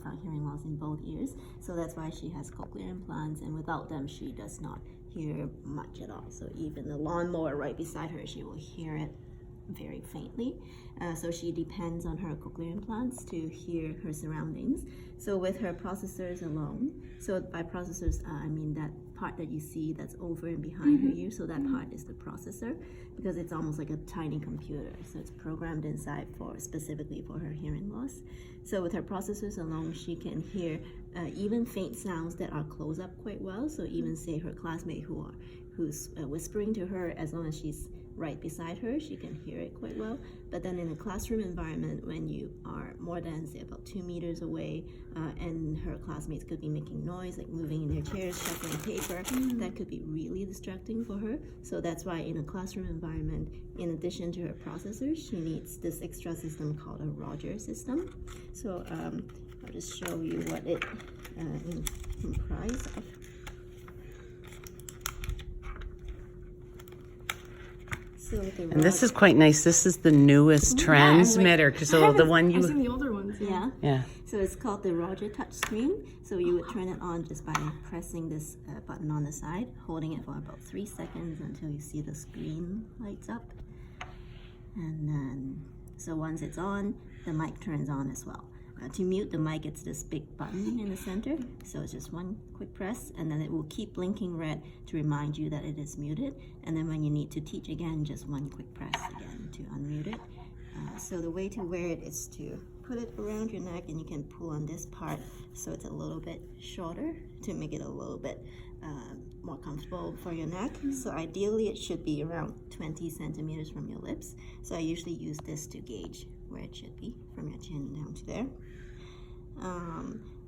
found hearing loss in both ears. So that's why she has cochlear implants, and without them, she does not hear much at all. So even the lawnmower right beside her, she will hear it very faintly. So she depends on her cochlear implants to hear her surroundings. So with her processors alone, so by processors, I mean that part that you see that's over and behind her ear, so that part is the processor, because it's almost like a tiny computer. So it's programmed inside specifically for her hearing loss. So with her processors alone, she can hear even faint sounds that are close up quite well. So even say her classmate who's whispering to her, as long as she's right beside her, she can hear it quite well. But then in a classroom environment, when you are more than, say, about 2 meters away, and her classmates could be making noise, like moving in their chairs, shuffling paper, that could be really distracting for her. So that's why in a classroom environment, in addition to her processors, she needs this extra system called a Roger system. So I'll just show you what it comprises of. And this is quite nice. This is the newest transmitter. So the one I've seen the older ones. Yeah. So it's called the Roger touchscreen. So you would turn it on just by pressing this button on the side, holding it for about 3 seconds until you see the screen lights up. And then, so once it's on, the mic turns on as well. To mute the mic, it's this big button in the center. So it's just one quick press, and then it will keep blinking red to remind you that it is muted. And then when you need to teach again, just one quick press again to unmute it. So the way to wear it is to put it around your neck, and you can pull on this part so it's a little bit shorter to make it a little bit more comfortable for your neck. So ideally it should be around 20 centimeters from your lips. So I usually use this to gauge where it should be from your chin down to there.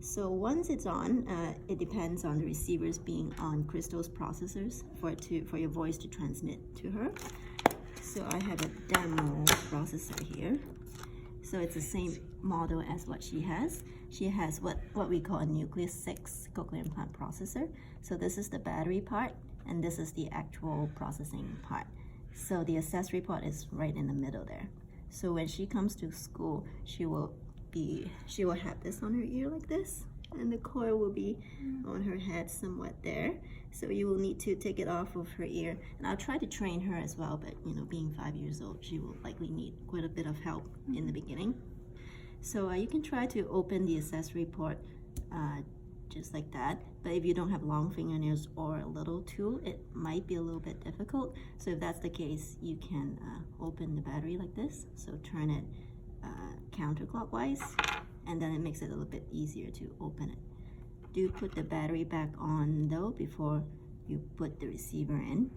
So once it's on, it depends on the receivers being on Crystal's processors for your voice to transmit to her. So I have a demo processor here. So it's the same model as what she has. She has what we call a Nucleus 6 cochlear implant processor. So this is the battery part, and this is the actual processing part. So the accessory part is right in the middle there. So when she comes to school, she will have this on her ear like this, and the cord will be on her head somewhat there. So you will need to take it off of her ear, and I'll try to train her as well, but being 5 years old, she will likely need quite a bit of help in the beginning. So you can try to open the accessory port just like that, but if you don't have long fingernails or a little tool, it might be a little bit difficult. So if that's the case, you can open the battery like this. So turn it counterclockwise, and then it makes it a little bit easier to open it. Do put the battery back on though before you put the receiver in.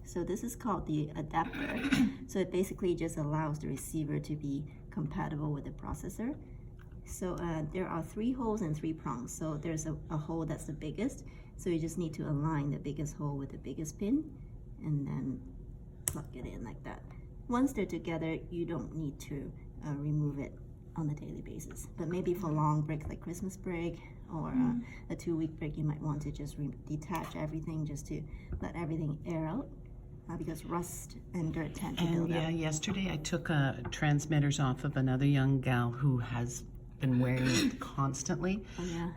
So this is called the adapter. So it basically just allows the receiver to be compatible with the processor. So there are 3 holes and 3 prongs. So there's a hole that's the biggest. So you just need to align the biggest hole with the biggest pin, and then plug it in like that. Once they're together, you don't need to remove it on a daily basis. But maybe for long breaks like Christmas break or a 2-week break, you might want to just detach everything just to let everything air out. Because rust and dirt tend to build up. Yeah, yesterday I took transmitters off of another young gal who has been wearing it constantly.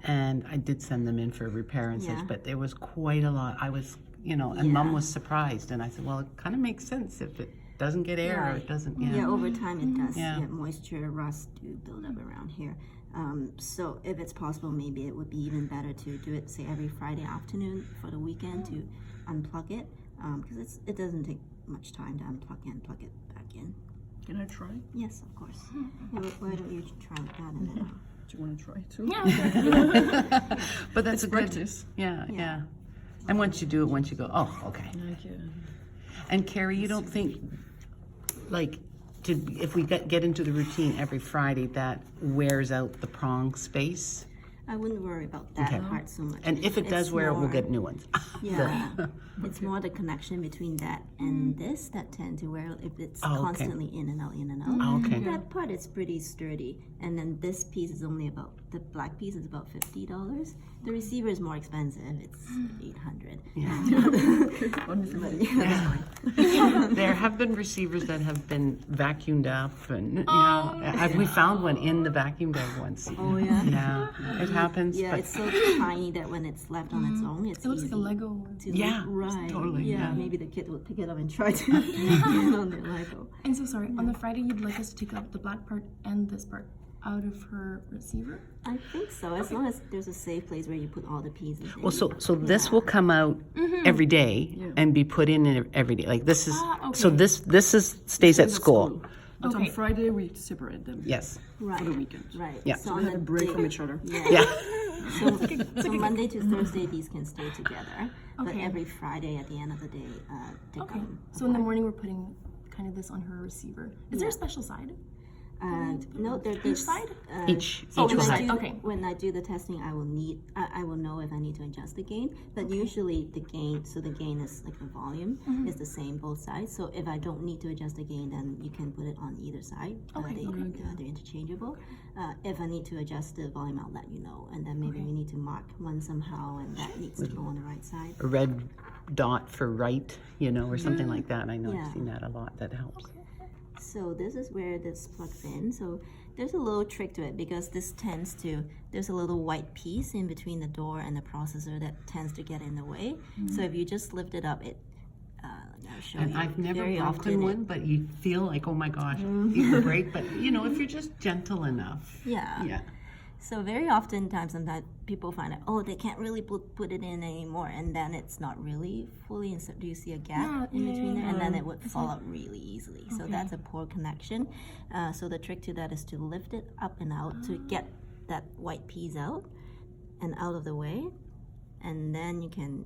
And I did send them in for repair and such, but there was quite a lot. I was, and Mom was surprised, and I said, well, it kind of makes sense if it doesn't get air or it doesn't. Yeah, over time it does. Moisture, rust do build up around here. So if it's possible, maybe it would be even better to do it, say, every Friday afternoon for the weekend to unplug it, because it doesn't take much time to unplug and plug it back in. Can I try? Yes, of course. Why don't you try that and then Do you want to try too? Yeah. But that's it's a good practice. Yeah. And once you do it, once you go, oh, okay. And Carrie, you don't think, like, if we get into the routine every Friday, that wears out the prong space? I wouldn't worry about that Okay. part so much. And if it does It's wear it, we'll more- get new ones. Yeah, it's more the connection between that and this that tend to wear if it's Oh, okay. constantly in and out, in and out. Oh, okay. That part is pretty sturdy, and then this piece is only about the black piece is about $50. The receiver is more expensive; it's $800. There have been receivers that have been vacuumed up, and we found one in the vacuum bag once. Oh yeah. Yeah, it happens. Yeah, but it's so tiny that when it's left on its own, it's It looks easy like a Lego. to Yeah, right. totally, Yeah, yeah. maybe the kid would pick it up and try to get on their Lego. And so sorry, on the Friday you'd like us to take out the black part and this part out of her receiver? I think so, as long as there's a safe place where you put all the pieces in. well, so this will come out every day and be put in every day. Like this is so okay. this is stays at school. But On Friday we separate them Yes. right. for the weekend. Right. Yeah. So So on we have the a break day- from each other. Yeah. Yeah. So Monday to Thursday, these can stay together. But Okay. every Friday at the end of the day, take Okay. them. So in the morning we're putting kind of this on her receiver. Is there a special side? No, there's side? Each Oh, each each will side. have. Okay. When I do the testing, I will know if I need to adjust the gain. But usually the gain, so the gain is like the volume is the same both sides. So if I don't need to adjust the gain, then you can put it on either side. Okay, They're interchangeable. If I need to adjust the volume, I'll let you know, and then maybe we need to mark one somehow, and that needs to go on the right side. A red dot for right, or something like that. I know Yeah. I've seen that a lot. That helps. So this is where this plugs in. So there's a little trick to it because this tends to, there's a little white piece in between the door and the processor that tends to get in the way. So if you just lift it up, I'll show And you. I've never Very broken often one, but you feel like, oh my gosh, you will break. But if you're just gentle enough. Yeah. Yeah. So very sometimes people find out, oh, they can't really put it in anymore, and then it's not really fully insert. Do you see a gap in between there? And then it would fall out really easily. So that's a poor connection. So the trick to that is to lift it up and out to get that white piece out and out of the way, and then you can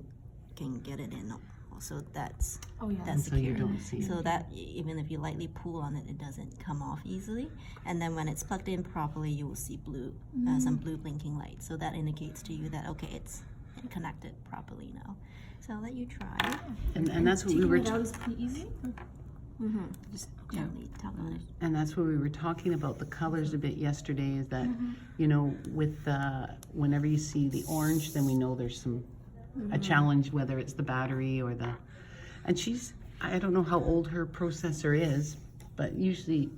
get it in. So that's that's So you secure. don't see it. So that even if you lightly pull on it, it doesn't come off easily. And then when it's plugged in properly, you will see blue, some blue blinking light. So that indicates to you that okay, it's connected properly now. So I'll let you try. And that's what we were. Taking it out is pretty easy? Just gently tap on it. And that's what we were talking about the colors a bit yesterday. Is that with whenever you see the orange, then we know there's a challenge, whether it's the battery or and I don't know how old her processor is, but usually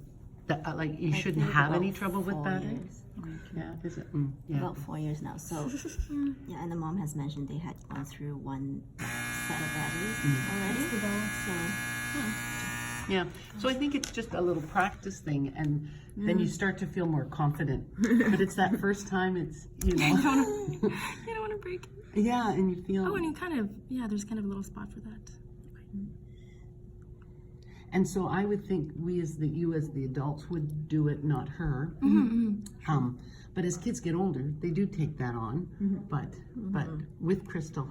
you shouldn't think have any about trouble with 4 battery. years. Yeah, is it? Yeah. About 4 years now. So yeah, and the mom has mentioned they had gone through one set of batteries already. So Yeah. So I think it's just a little practice thing, and then you start to feel more confident. But it's that first time. It's You don't want to break it. yeah, and you feel. Oh, and you kind of, there's kind of a little spot for that. And so I would think you as the adults would do it, not her. But as kids get older, they do take that on. But with Crystal.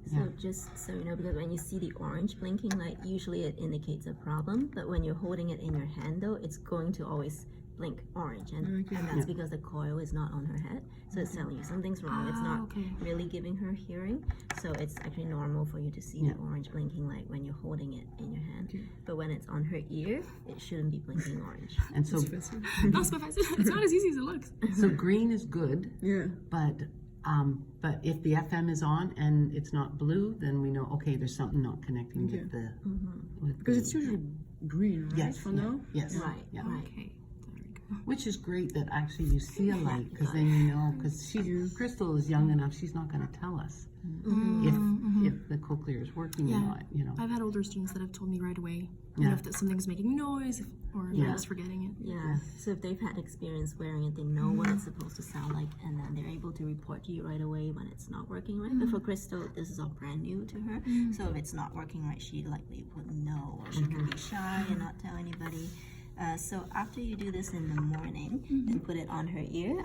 So just so you know, because when you see the orange blinking light, usually it indicates a problem. But when you're holding it in your hand, though, it's going to always blink orange, and that's because the coil is not on her head. So it's telling you something's wrong. It's not really giving her hearing. So it's actually normal for you to see the orange blinking light when you're holding it in your hand. But when it's on her ear, it shouldn't be blinking orange. And so No, it's not as easy as it looks. so green is good. Yeah. But if the FM is on and it's not blue, then we know there's something not connecting with the Because it's usually green, right? yes For now? yes Right, yeah. right. Okay. Which is great that actually you see a light, because then you know, because Crystal is young enough, she's not going to tell us if the cochlear is working or not, I've had older students that have told me right away if something's making noise or if they're just forgetting it. Yeah. So if they've had experience wearing it, they know what it's supposed to sound like, and then they're able to report to you right away when it's not working right. But for Crystal, this is all brand new to her. So if it's not working right, she likely wouldn't know, or she can be shy and not tell anybody. So after you do this in the morning and put it on her ear,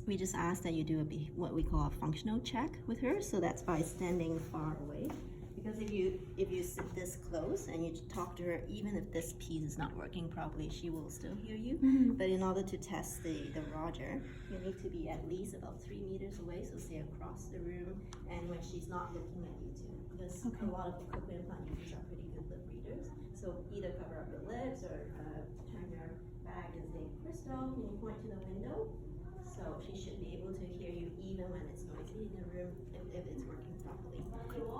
we just ask that you do what we call a functional check with her. So that's by standing far away, because because if you sit this close and you talk to her, even if this piece is not working properly, she will still hear you. But in order to test the Roger, you need to be at least about 3 meters away, so say across the room, and when she's not looking at you too. Because a lot of cochlear implant users are pretty good lip readers. So either cover up your lips or turn your back and say, Crystal, can you point to the window? So she should be able to hear you even when it's noisy in the room, if it's working properly.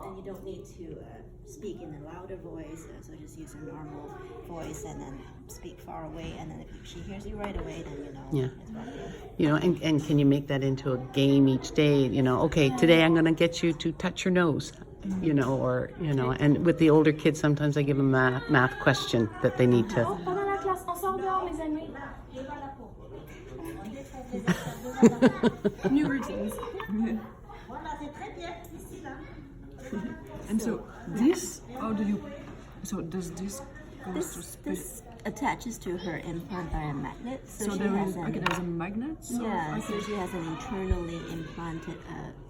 And you don't need to speak in a louder voice, so just use a normal voice and then speak far away, and then if she hears you right away, then you know it's working. You know, and can you make that into a game each day? You know, okay, today I'm going to get you to touch your nose, you know, or, you know, and with the older kids, sometimes I give them a math question that they need to. Pendant la classe, on sort dehors, mes amis. New routines. And so this, how do you? So does this goes to spit? This attaches to her implant by a magnet, so she there has is there's a magnet. So so she has an internally implanted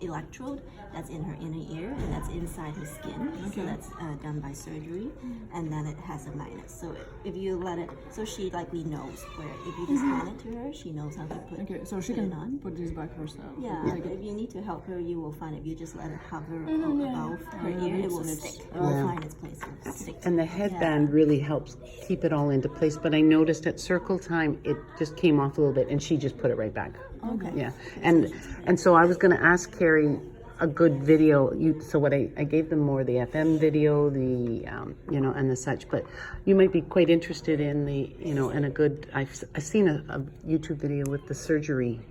electrode that's in her inner ear, and that's inside her skin. So that's done by surgery, and then it has a magnet. So if you let it, so she likely knows where. If you just hand it to her, she knows how to put. Okay, so she put it can on. put this back herself. Yeah, if you need to help her, you will find if you just let it hover above her ear, it will stick. It will find its place. It will stick. And the headband really helps keep it all into place. But I noticed at circle time, it just came off a little bit, and she just put it right back. Okay. Yeah, and so I was going to ask Carrie a good video. So what I gave them more the FM video, the you know, and the such. But you might be quite interested in the, you know, and a good. I've seen a YouTube video with the surgery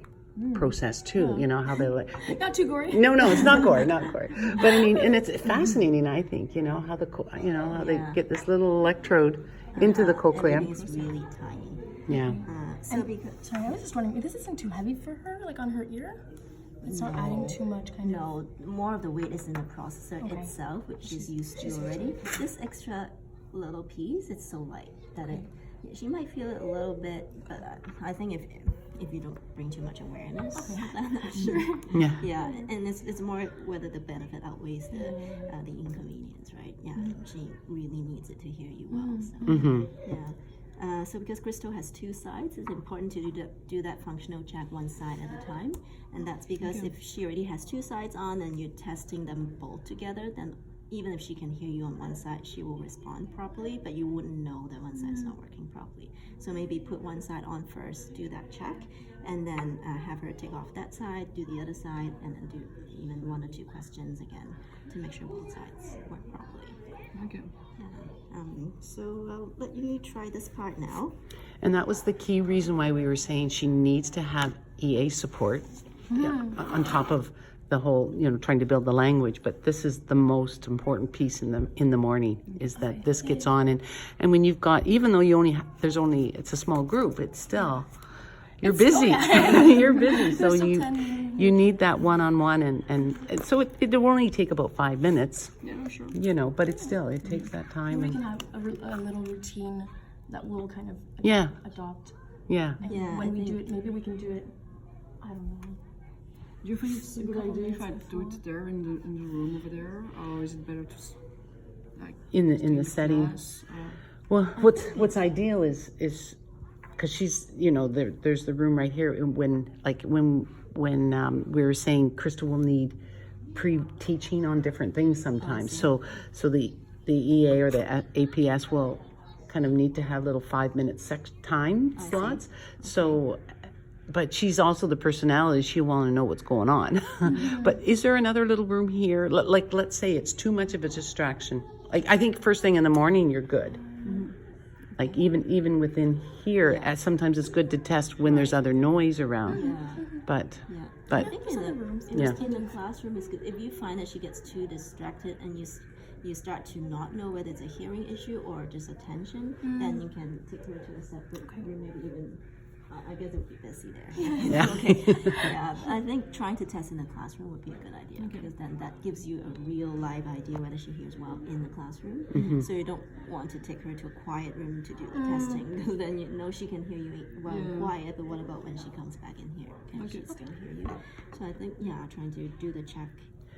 process too. You know how they like. Not too gory. No, it's not gore, not gore. But I mean, and it's fascinating. I think, you know, how they get this little electrode into the cochlea. And it's really tiny. Yeah. So because Sorry, I was just wondering, this isn't too heavy for her, like on her ear? It's not adding too much kind of... no, more of the weight is in the processor itself, which she's used to already. This extra little piece, it's so light that she might feel it a little bit, but I think if you don't bring too much awareness, I'm not sure. Yeah, and it's more whether the benefit outweighs the inconvenience, right? Yeah, she really needs it to hear you well. So, yeah. So because Crystal has 2 sides, it's important to do that functional check one side at a time. And that's because if she already has 2 sides on and you're testing them both together, then even if she can hear you on one side, she will respond properly, but you wouldn't know that one side's not working properly. So maybe put one side on first, do that check, and then have her take off that side, do the other side, and then do even 1 or 2 questions again to make sure both sides work properly. Okay. So I'll let you try this part now. And that was the key reason why we were saying she needs to have EA support on top of the whole, you know, trying to build the language. But this is the most important piece in the morning, is that this gets on. And when you've got, even though it's a small group, it's still, you're busy. You're busy. So you need that one-on-one, and so it will only take about 5 minutes. Yeah, sure. You know, but it takes that time. We can have a little routine that we'll kind of adopt. Yeah. And when we do it, maybe we can do it, I don't know. Do you think it's a good idea if I do it there in the room over there, or is it better to like in the setting? Class, well, what's ideal is because she's, you know, there's the room right here. When we were saying Crystal will need pre-teaching on different things sometimes. So the EA or the APS will kind of need to have little 5-minute time slots. So, but she's also the personality. She'll want to know what's going on. But is there another little room here? Like, let's say it's too much of a distraction. Like, I think first thing in the morning, you're good. Like even within here, sometimes it's good to test when there's other noise around. But I think in the classroom is good. If you find that she gets too distracted and you start to not know whether it's a hearing issue or just attention, then you can take her to a separate room, maybe even. I guess it would be busy there. I think trying to test in the classroom would be a good idea, because then that gives you a real live idea whether she hears well in the classroom. So you don't want to take her to a quiet room to do the testing, because then you know she can hear you well quiet, but what about when she comes back in here? Can she still hear you? So I think, trying to do the check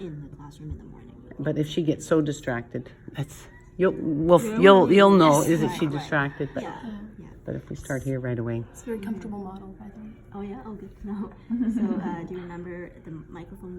in the classroom in the morning. But if she gets so distracted, you'll know, is it she distracted? But, Yeah. but if we start here right away. It's a very comfortable model, by the way. Oh yeah, oh good to know. So do you remember the microphone mute?